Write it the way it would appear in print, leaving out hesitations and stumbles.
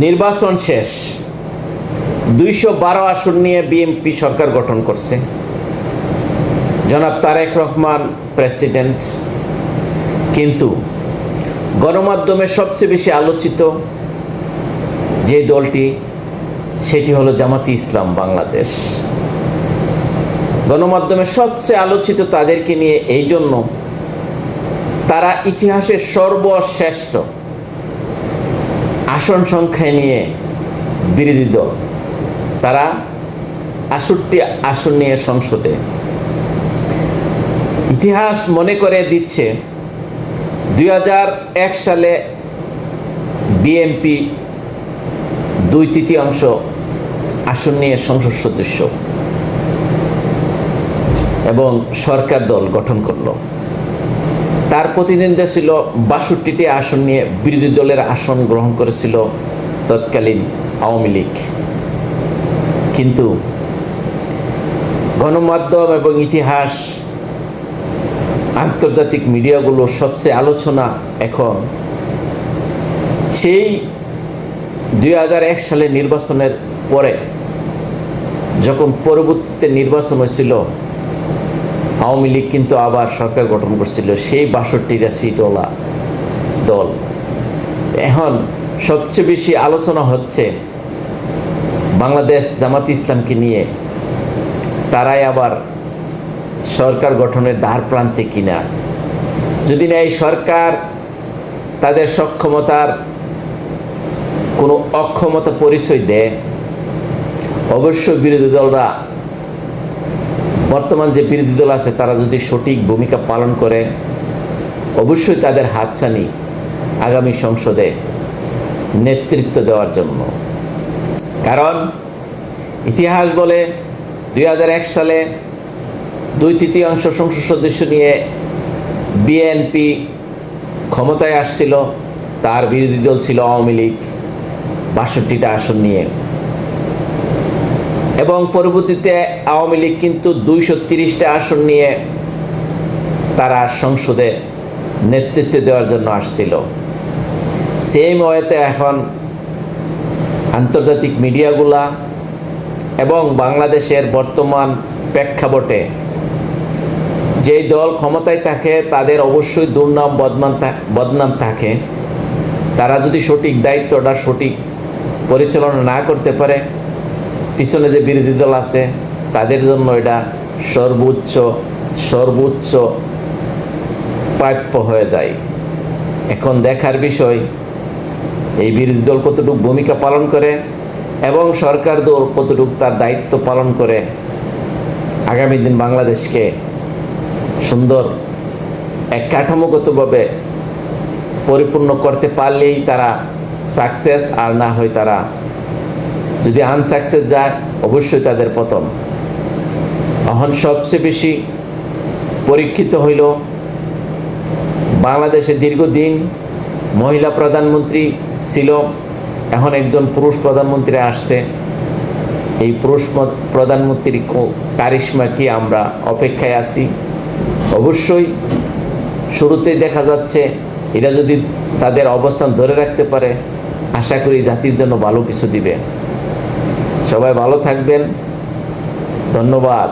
নির্বাচন শেষ, 212 আসন নিয়ে বিএনপি সরকার গঠন করছে। জনাব তারেক রহমান প্রেসিডেন্ট। কিন্তু গণমাধ্যমে সবচেয়ে বেশি আলোচিত যে দলটি, সেটি হলো জামাতি ইসলাম বাংলাদেশ। গণমাধ্যমে সবচেয়ে আলোচিত তাদেরকে নিয়ে এই জন্য, তারা ইতিহাসের সর্বশ্রেষ্ঠ আসন সংখ্যা নিয়ে বিরোধী দল। তারা 68 আসন নিয়ে সংসদে। ইতিহাস মনে করে দিচ্ছে 2001 সালে বিএনপি 2/3 আসন নিয়ে সংসদ সদস্য এবং সরকার দল গঠন করল। তার প্রতিদ্বন্দ্বিতা ছিল 62টি আসন নিয়ে বিরোধী দলের আসন গ্রহণ করেছিল তৎকালীন আওয়ামী লীগ। কিন্তু গণমাধ্যম এবং ইতিহাস, আন্তর্জাতিক মিডিয়াগুলোর সবচেয়ে আলোচনা এখন সেই 2001 সালে নির্বাচনের পরে, যখন পরবর্তীতে নির্বাচন হয়েছিল, আওয়ামী লীগ কিন্তু আবার সরকার গঠন করছিল, সেই 62টা সিটওয়ালা দল। এখন সবচেয়ে বেশি আলোচনা হচ্ছে বাংলাদেশ জামাতি ইসলামকে নিয়ে। তারাই আবার সরকার গঠনের দ্বার প্রান্তে কিনা। যদি না এই সরকার তাদের সক্ষমতার কোনো অক্ষমতা পরিচয় দেয়, অবশ্যই বিরোধী দলরা, বর্তমান যে বিরোধী দল আছে, তারা যদি সঠিক ভূমিকা পালন করে, অবশ্যই তাদের হাতছানি আগামী সংসদে নেতৃত্ব দেওয়ার জন্য। কারণ ইতিহাস বলে 2001 সালে 2/3 সংসদ সদস্য নিয়ে বিএনপি ক্ষমতায় আসছিল। তার বিরোধী দল ছিল আওয়ামী লীগ 62টা আসন নিয়ে, এবং পরবর্তীতে আওয়ামী লীগ কিন্তু 230টা আসন নিয়ে তারা সংসদে নেতৃত্ব দেওয়ার জন্য আসছিল। সেম ওয়েতে এখন আন্তর্জাতিক মিডিয়াগুলা এবং বাংলাদেশের বর্তমান প্রেক্ষাপটে যেই দল ক্ষমতায় থাকে, তাদের অবশ্যই দুর্নাম বদনাম থাকে। তারা যদি সঠিক দায়িত্বটা সঠিক পরিচালনা না করতে পারে, পিছনে যে বিরোধী দল আছে তাদের জন্য এটা সর্বোচ্চ প্রাপ্য হয়ে যায়। এখন দেখার বিষয় এই বিরোধী দল কতটুকু ভূমিকা পালন করে এবং সরকার দল কতটুকু তার দায়িত্ব পালন করে আগামী দিন বাংলাদেশকে সুন্দর এক কাঠামোগতভাবে পরিপূর্ণ করতে পারলেই তারা সাকসেস, আর না হয় তারা যদি আনসাকসেস যায়, অবশ্যই তাদের পতন। এখন সবচেয়ে বেশি পরীক্ষিত হইল বাংলাদেশে দীর্ঘদিন মহিলা প্রধানমন্ত্রী ছিল, এখন একজন পুরুষ প্রধানমন্ত্রী আসছে। এই পুরুষ প্রধানমন্ত্রীর কারিশমা কি, আমরা অপেক্ষায় আছি। অবশ্যই শুরুতেই দেখা যাচ্ছে এটা যদি তাদের অবস্থান ধরে রাখতে পারে, আশা করি জাতির জন্য ভালো কিছু দিবে। সবাই ভালো থাকবেন, ধন্যবাদ।